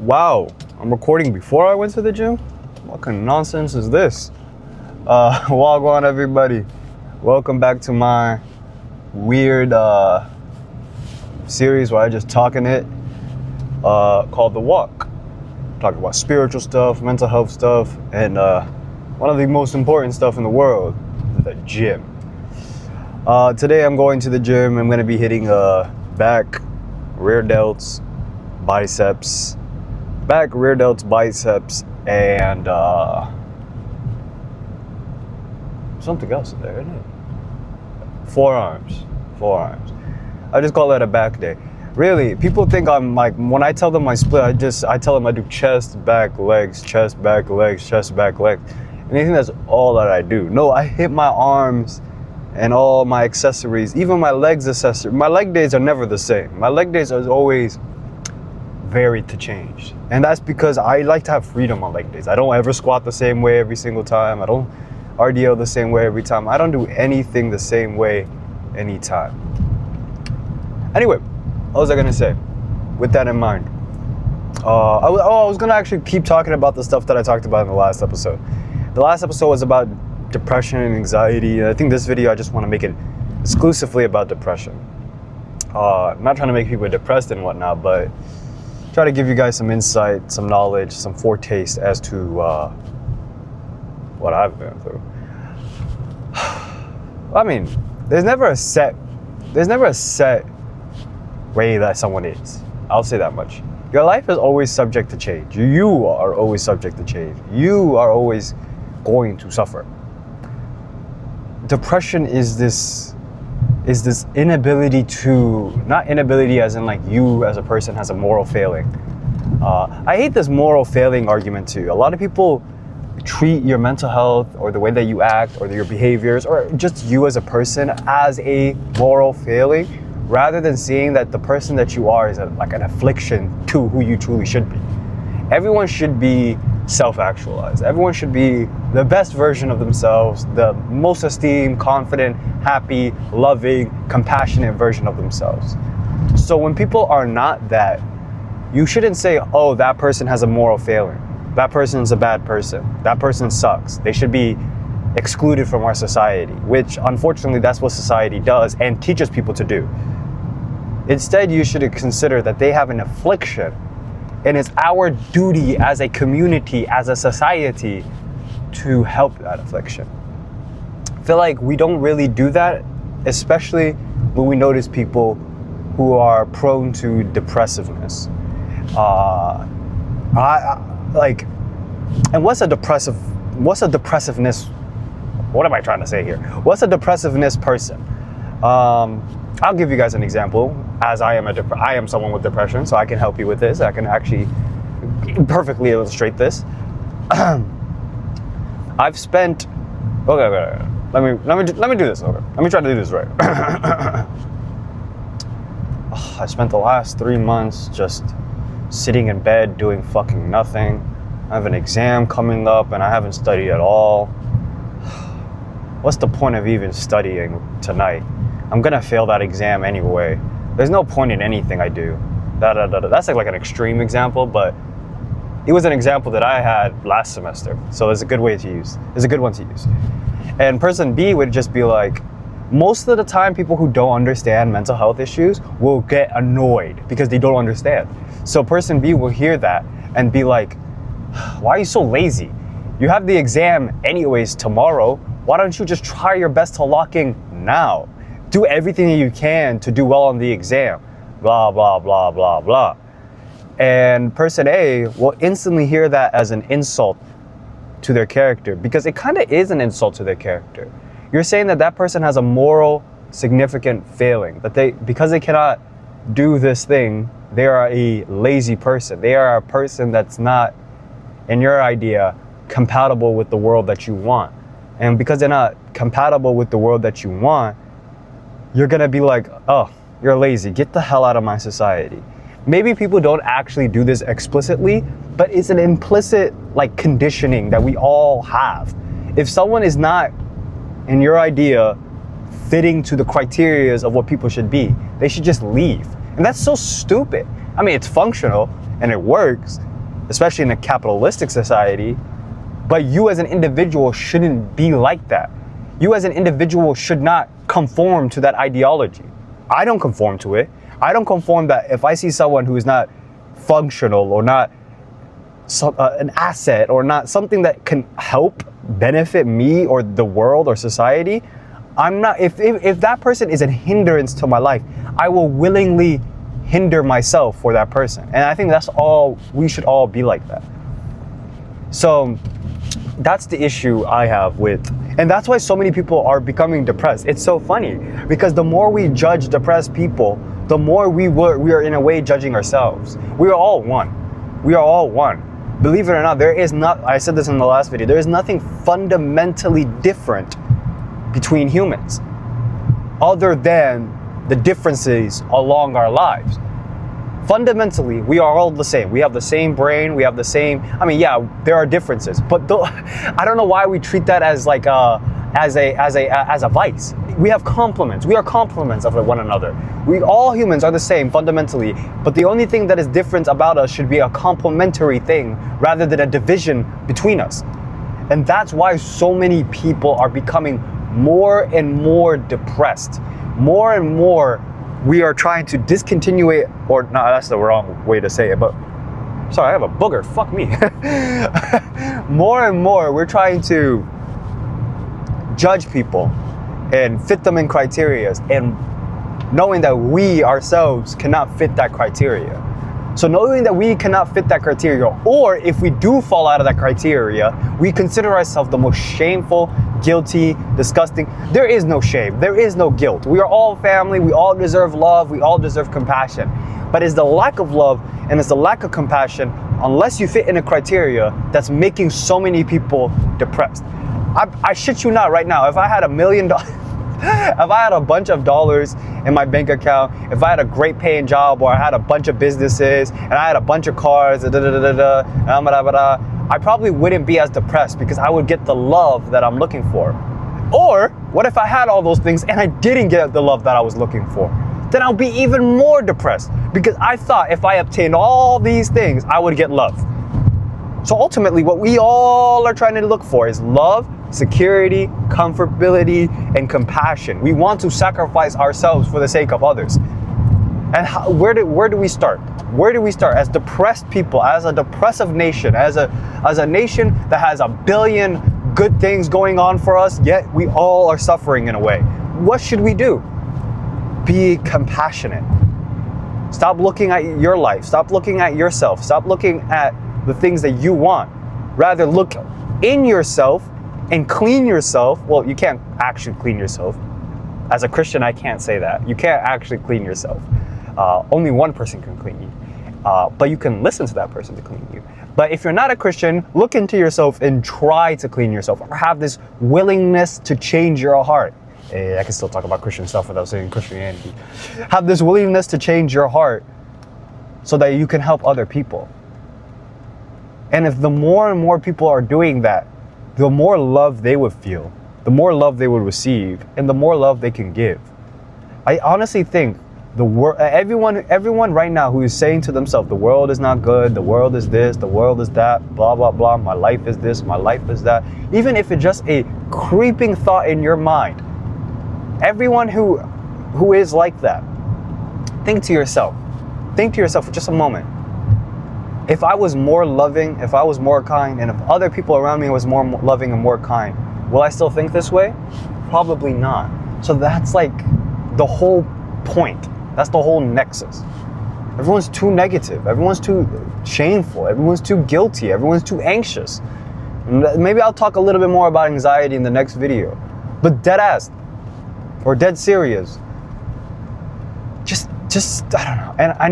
Wow, I'm recording before I went to the gym? What kind of nonsense is this? Wagwan everybody. Welcome back to my weird series where I just talking it called The Walk. Talking about spiritual stuff, mental health stuff, and one of the most important stuff in the world, the gym. Today I'm going to the gym. I'm going to be hitting back, rear delts, biceps, back, rear delts, biceps, and something else in there, isn't it? Forearms. I just call that a back day. Really, people think I'm like, when I tell them my split, I tell them I do chest, back, legs, chest, back, legs, chest, back, legs. And they think that's all that I do. No, I hit my arms and all my accessories, even my legs accessories. My leg days are never the same. My leg days are always varied to change. And that's because I like to have freedom on leg days. I don't ever squat the same way every single time. I don't RDL the same way every time. I don't do anything the same way anytime. Anyway, what was I gonna say? With that in mind, I was gonna actually keep talking about the stuff that I talked about in the last episode. The last episode was about depression and anxiety, and I think this video I just want to make it exclusively about depression. I'm not trying to make people depressed and whatnot, but try to give you guys some insight, some knowledge, some foretaste as to what I've been through. I mean, there's never a set way that someone is. I'll say that much. Your life is always subject to change. You are always subject to change. You are always going to suffer. Depression is this inability to, not inability as in like you as a person has a moral failing. I hate this moral failing argument too. A lot of people treat your mental health or the way that you act or your behaviors or just you as a person as a moral failing, rather than seeing that the person that you are is like an affliction to who you truly should be. Everyone should be self-actualized. Everyone should be the best version of themselves, the most esteemed, confident, happy, loving, compassionate version of themselves. So when people are not that, you shouldn't say, oh, that person has a moral failing. That person's a bad person. That person sucks. They should be excluded from our society, which unfortunately that's what society does and teaches people to do. Instead, you should consider that they have an affliction, and it's our duty as a community, as a society, to help that affliction. I feel like we don't really do that, especially when we notice people who are prone to depressiveness. And what's a depressiveness? What am I trying to say here? What's a depressiveness person? I'll give you guys an example, as I am someone with depression, so I can help you with this. I can actually perfectly illustrate this. I've spent. Okay. Let me do this. Okay. Let me try to do this right. I spent the last 3 months just sitting in bed doing fucking nothing. I have an exam coming up and I haven't studied at all. What's the point of even studying tonight? I'm gonna fail that exam anyway. There's no point in anything I do. That's like an extreme example, but it was an example that I had last semester. So it's a good way to use. It's a good one to use. And person B would just be like, most of the time people who don't understand mental health issues will get annoyed because they don't understand. So person B will hear that and be like, why are you so lazy? You have the exam anyways tomorrow. Why don't you just try your best to lock in now? Do everything that you can to do well on the exam. Blah, blah, blah, blah, blah. And person A will instantly hear that as an insult to their character, because it kind of is an insult to their character. You're saying that that person has a moral significant failing, that because they cannot do this thing, they are a lazy person. They are a person that's not, in your idea, compatible with the world that you want. And because they're not compatible with the world that you want, you're gonna be like, oh, you're lazy, get the hell out of my society. Maybe people don't actually do this explicitly, but it's an implicit like conditioning that we all have. If someone is not, in your idea, fitting to the criteria of what people should be, they should just leave. And that's so stupid. I mean, it's functional and it works, especially in a capitalistic society. But you as an individual shouldn't be like that. You as an individual should not conform to that ideology. I don't conform to it. I don't conform that if I see someone who is not functional or not an asset or not something that can help benefit me or the world or society, I'm not, if that person is a hindrance to my life, I will willingly hinder myself for that person. And I think that's all, we should all be like that. So that's the issue I have with, and that's why so many people are becoming depressed. It's so funny because the more we judge depressed people, the more we are in a way judging ourselves. We are all one. We are all one. Believe it or not, there is not, I said this in the last video, there is nothing fundamentally different between humans other than the differences along our lives. Fundamentally, we are all the same. We have the same brain, we have the same, I mean, yeah, there are differences, but I don't know why we treat that as like as a vice. We have complements. We are complements of one another. We all humans are the same fundamentally, but the only thing that is different about us should be a complementary thing rather than a division between us. And that's why so many people are becoming more and more depressed. More and more we are trying to discontinue, or no, that's the wrong way to say it, but sorry, I have a booger, fuck me. More and more we're trying to judge people and fit them in criteria, and knowing that we ourselves cannot fit that criteria. So knowing that we cannot fit that criteria, or if we do fall out of that criteria, we consider ourselves the most shameful, guilty, disgusting. There is no shame. There is no guilt. We are all family. We all deserve love. We all deserve compassion. But it's the lack of love and it's the lack of compassion, unless you fit in a criteria, that's making so many people depressed. I shit you not right now, if I had $1 million, if I had a bunch of dollars in my bank account, if I had a great paying job, or I had a bunch of businesses, and I had a bunch of cars, I probably wouldn't be as depressed because I would get the love that I'm looking for. Or what if I had all those things and I didn't get the love that I was looking for? Then I'll be even more depressed because I thought if I obtained all these things, I would get love. So ultimately, what we all are trying to look for is love, security, comfortability, and compassion. We want to sacrifice ourselves for the sake of others. And where do we start? Where do we start as depressed people, as a depressive nation, as a nation that has 1 billion good things going on for us, yet we all are suffering in a way? What should we do? Be compassionate. Stop looking at your life. Stop looking at yourself. Stop looking at the things that you want. Rather look in yourself and clean yourself. Well, you can't actually clean yourself. As a Christian, I can't say that. You can't actually clean yourself. Only one person can clean you. But you can listen to that person to clean you. But if you're not a Christian, look into yourself and try to clean yourself, or have this willingness to change your heart. I can still talk about Christian stuff without saying Christianity. Have this willingness to change your heart so that you can help other people. And if the more and more people are doing that, the more love they would feel, the more love they would receive, and the more love they can give. I honestly think the world, everyone right now who is saying to themselves, the world is not good, the world is this, the world is that, blah, blah, blah, my life is this, my life is that. Even if it's just a creeping thought in your mind, everyone who is like that, think to yourself for just a moment. If I was more loving, if I was more kind, and if other people around me was more loving and more kind, will I still think this way? Probably not. So that's like the whole point. That's the whole nexus. Everyone's too negative. Everyone's too shameful. Everyone's too guilty. Everyone's too anxious. Maybe I'll talk a little bit more about anxiety in the next video. But dead ass, or dead serious, just I don't know. And I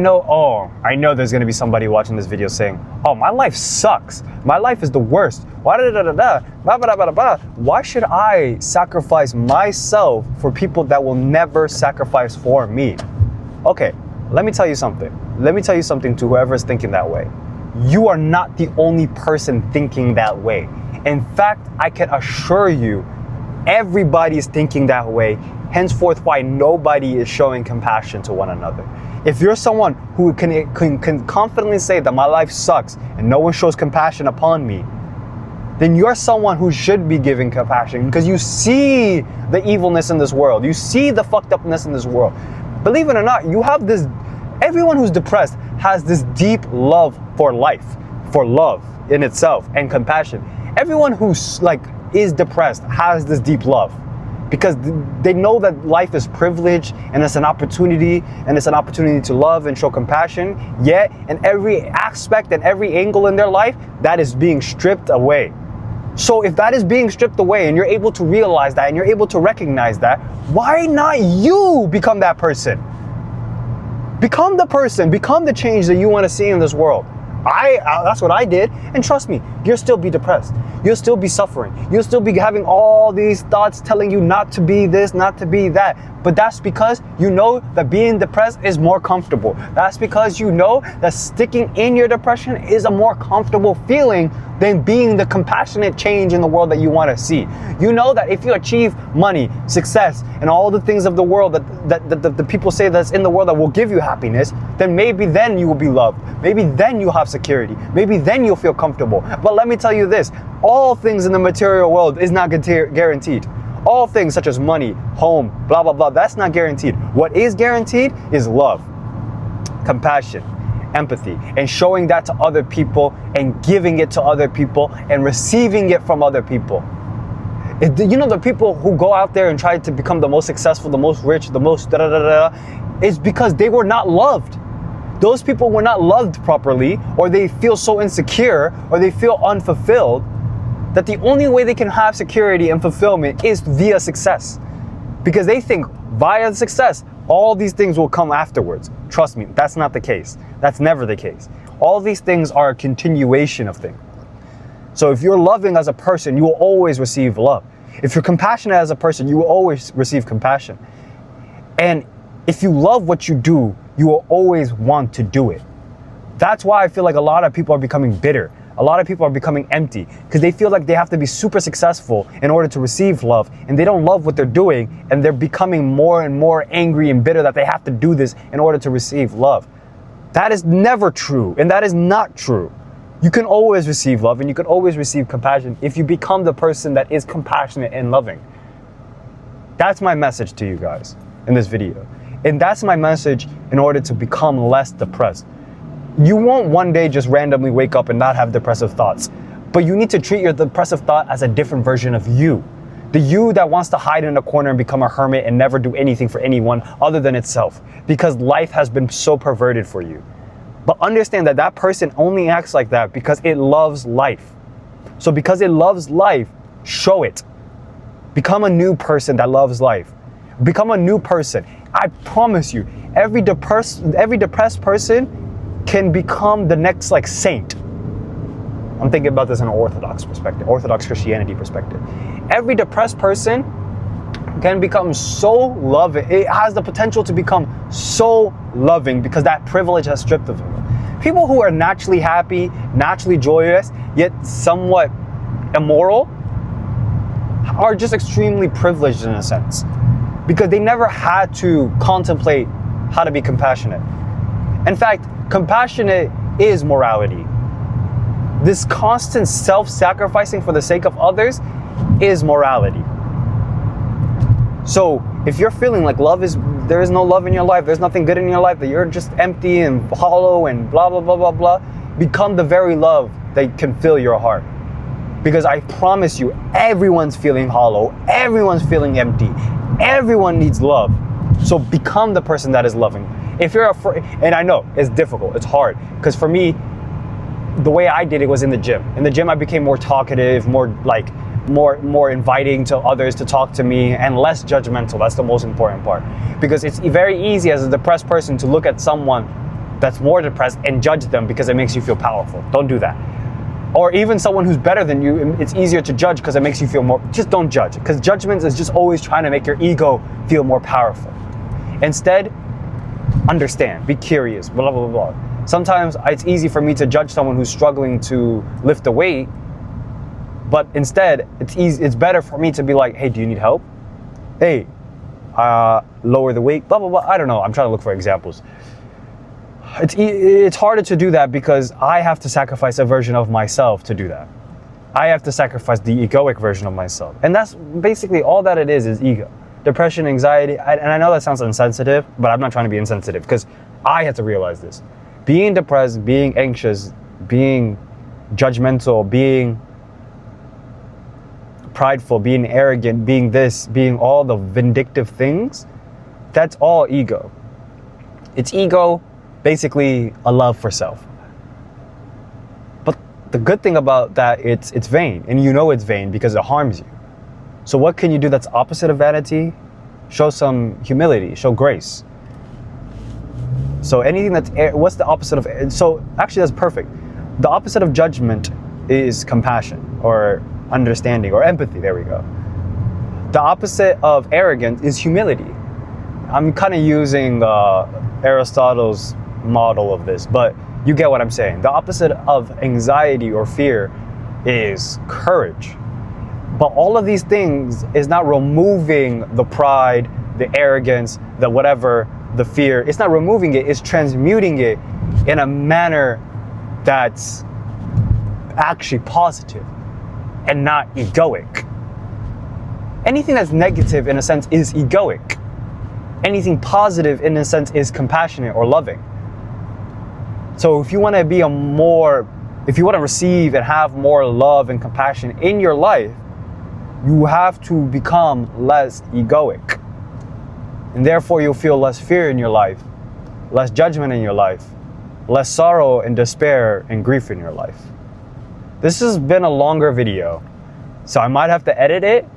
know there's gonna be somebody watching this video saying, oh, my life sucks. My life is the worst. Why should I sacrifice myself for people that will never sacrifice for me? Okay, let me tell you something. Let me tell you something to whoever is thinking that way. You are not the only person thinking that way. In fact, I can assure you, everybody is thinking that way henceforth why nobody is showing compassion to one another. If you're someone who can confidently say that my life sucks and no one shows compassion upon me, then you're someone who should be giving compassion, because you see the evilness in this world. You see the fucked upness in this world. Believe it or not, you have this, everyone who's depressed has this deep love for life, for love in itself and compassion. Everyone who's like is depressed has this deep love, because they know that life is privilege and it's an opportunity, to love and show compassion. Yet in every aspect and every angle in their life, that is being stripped away. So if that is being stripped away and you're able to realize that and you're able to recognize that, why not you become that person? Become the person, become the change that you want to see in this world. That's what I did, and trust me, you'll still be depressed. You'll still be suffering. You'll still be having all these thoughts telling you not to be this, not to be that. But that's because you know that being depressed is more comfortable. That's because you know that sticking in your depression is a more comfortable feeling than being the compassionate change in the world that you want to see. You know that if you achieve money, success, and all the things of the world that the people say that's in the world that will give you happiness, then maybe then you will be loved. Maybe then you'll have security. Maybe then you'll feel comfortable. But let me tell you this, all things in the material world is not guaranteed. All things such as money, home, blah, blah, blah, that's not guaranteed. What is guaranteed is love, compassion, empathy, and showing that to other people and giving it to other people and receiving it from other people. You know, the people who go out there and try to become the most successful, the most rich, the most it's because they were not loved. Those people were not loved properly, or they feel so insecure, or they feel unfulfilled, that the only way they can have security and fulfillment is via success. Because they think via success, all these things will come afterwards. Trust me, that's not the case. That's never the case. All these things are a continuation of things. So if you're loving as a person, you will always receive love. If you're compassionate as a person, you will always receive compassion. And if you love what you do, you will always want to do it. That's why I feel like a lot of people are becoming bitter. A lot of people are becoming empty because they feel like they have to be super successful in order to receive love, and they don't love what they're doing, and they're becoming more and more angry and bitter that they have to do this in order to receive love. That is never true, and that is not true. You can always receive love and you can always receive compassion if you become the person that is compassionate and loving. That's my message to you guys in this video. And that's my message in order to become less depressed. You won't one day just randomly wake up and not have depressive thoughts, but you need to treat your depressive thought as a different version of you. The you that wants to hide in a corner and become a hermit and never do anything for anyone other than itself, because life has been so perverted for you. But understand that that person only acts like that because it loves life. So because it loves life, show it. Become a new person that loves life. Become a new person. I promise you, every depressed person can become the next saint. I'm thinking about this in an Orthodox perspective, Orthodox Christianity perspective. Every depressed person can become so loving. It has the potential to become so loving because that privilege has stripped of them. People who are naturally happy, naturally joyous, yet somewhat immoral, are just extremely privileged in a sense, because they never had to contemplate how to be compassionate. In fact, compassionate is morality. This constant self-sacrificing for the sake of others is morality. So if you're feeling like there is no love in your life, there's nothing good in your life, that you're just empty and hollow and blah, blah, blah, blah, blah, become the very love that can fill your heart. Because I promise you, everyone's feeling hollow, everyone's feeling empty, everyone needs love. So become the person that is loving. If you're afraid, and I know it's difficult, it's hard, because for me, the way I did it was in the gym. In the gym, I became more talkative, more inviting to others to talk to me, and less judgmental. That's the most important part. Because it's very easy as a depressed person to look at someone that's more depressed and judge them because it makes you feel powerful. Don't do that. Or even someone who's better than you, it's easier to judge because it makes you feel more, just don't judge. Because judgment is just always trying to make your ego feel more powerful. Instead, understand, be curious, blah, blah, blah, blah. Sometimes it's easy for me to judge someone who's struggling to lift a weight, but instead, it's better for me to be like, hey, do you need help? Hey, lower the weight, blah, blah, blah. I don't know. I'm trying to look for examples. It's harder to do that because I have to sacrifice a version of myself to do that. I have to sacrifice the egoic version of myself. And that's basically all that it is ego. Depression, anxiety, and I know that sounds insensitive, but I'm not trying to be insensitive because I had to realize this. Being depressed, being anxious, being judgmental, being prideful, being arrogant, being this, being all the vindictive things, that's all ego. It's ego, basically a love for self. But the good thing about that, it's vain, and you know it's vain because it harms you. So what can you do that's opposite of vanity? Show some humility, show grace. So anything what's the opposite of, so actually that's perfect. The opposite of judgment is compassion or understanding or empathy, there we go. The opposite of arrogance is humility. I'm kind of using Aristotle's model of this, but you get what I'm saying. The opposite of anxiety or fear is courage. But all of these things is not removing the pride, the arrogance, the whatever, the fear. It's not removing it, it's transmuting it in a manner that's actually positive and not egoic. Anything that's negative in a sense is egoic. Anything positive in a sense is compassionate or loving. So if you want to be if you want to receive and have more love and compassion in your life, you have to become less egoic. And therefore you'll feel less fear in your life, less judgment in your life, less sorrow and despair and grief in your life. This has been a longer video, so I might have to edit it,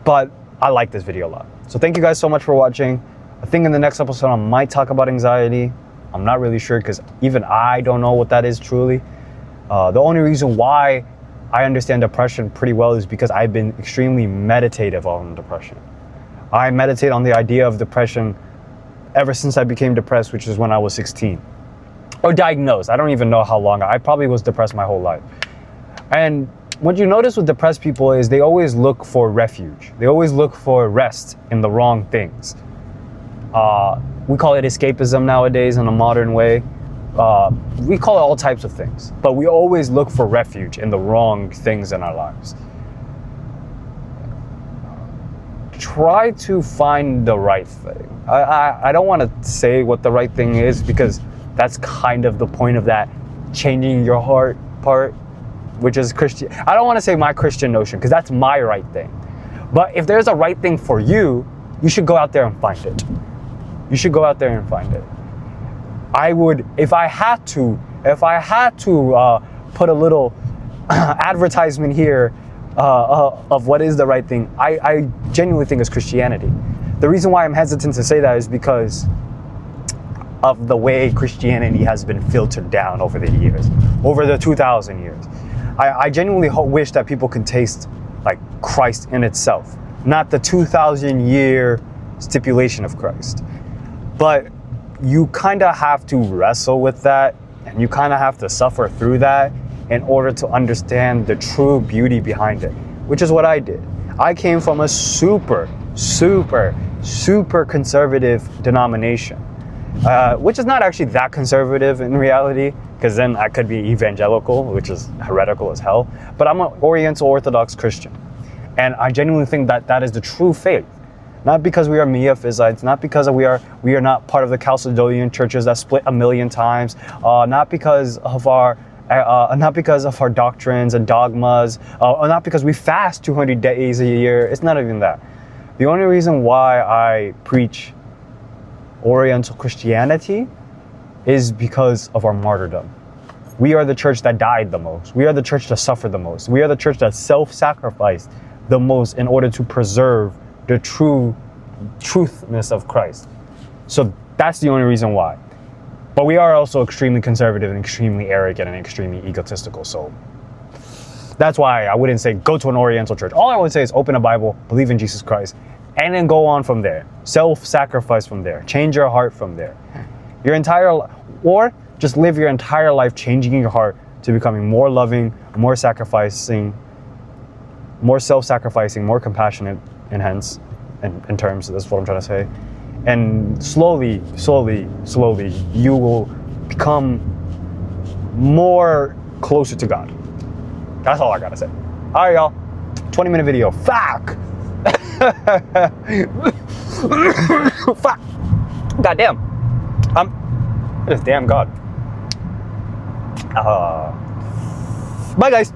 but I like this video a lot. So thank you guys so much for watching. I think in the next episode I might talk about anxiety. I'm not really sure because even I don't know what that is truly. The only reason why I understand depression pretty well is because I've been extremely meditative on depression. I meditate on the idea of depression ever since I became depressed, which is when I was 16. Or diagnosed. I don't even know how long. I probably was depressed my whole life. And what you notice with depressed people is they always look for refuge. They always look for rest in the wrong things. We call it escapism nowadays in a modern way. We call it all types of things. But we always look for refuge in the wrong things in our lives. Try to find the right thing. I don't want to say what the right thing is because that's kind of the point of that changing your heart part, which is Christian. I don't want to say my Christian notion because that's my right thing. But if there's a right thing for you, you should go out there and find it. You should go out there and find it. I would, if I had to put a little advertisement here of what is the right thing, I genuinely think is Christianity. The reason why I'm hesitant to say that is because of the way Christianity has been filtered down over the years, over the 2,000 years. I genuinely wish that people could taste like Christ in itself, not the 2,000 year stipulation of Christ. But you kind of have to wrestle with that, and you kind of have to suffer through that in order to understand the true beauty behind it, which is what I did. I came from a super conservative denomination, which is not actually that conservative in reality, because then I could be evangelical, which is heretical as hell. But I'm an Oriental Orthodox Christian, and I genuinely think that that is the true faith. Not because we are Miaphysites, not because we are not part of the Chalcedonian churches that split 1,000,000 times, not because of our doctrines and dogmas, or not because we fast 200 days a year. It's not even that. The only reason why I preach Oriental Christianity is because of our martyrdom. We are the church that died the most. We are the church that suffered the most. We are the church that self-sacrificed the most in order to preserve the truthness of Christ. So that's the only reason why. But we are also extremely conservative and extremely arrogant and extremely egotistical. So that's why I wouldn't say go to an Oriental church. All I would say is open a Bible, believe in Jesus Christ, and then go on from there. Self-sacrifice from there. Change your heart from there. Or just live your entire life changing your heart to becoming more loving, more sacrificing, more self-sacrificing, more compassionate, and hence in terms. That's what I'm trying to say. And slowly, you will become more closer to God. That's all I gotta say. All right, y'all. 20-minute video. Fuck. Fuck. Goddamn. It is damn God. Bye, guys.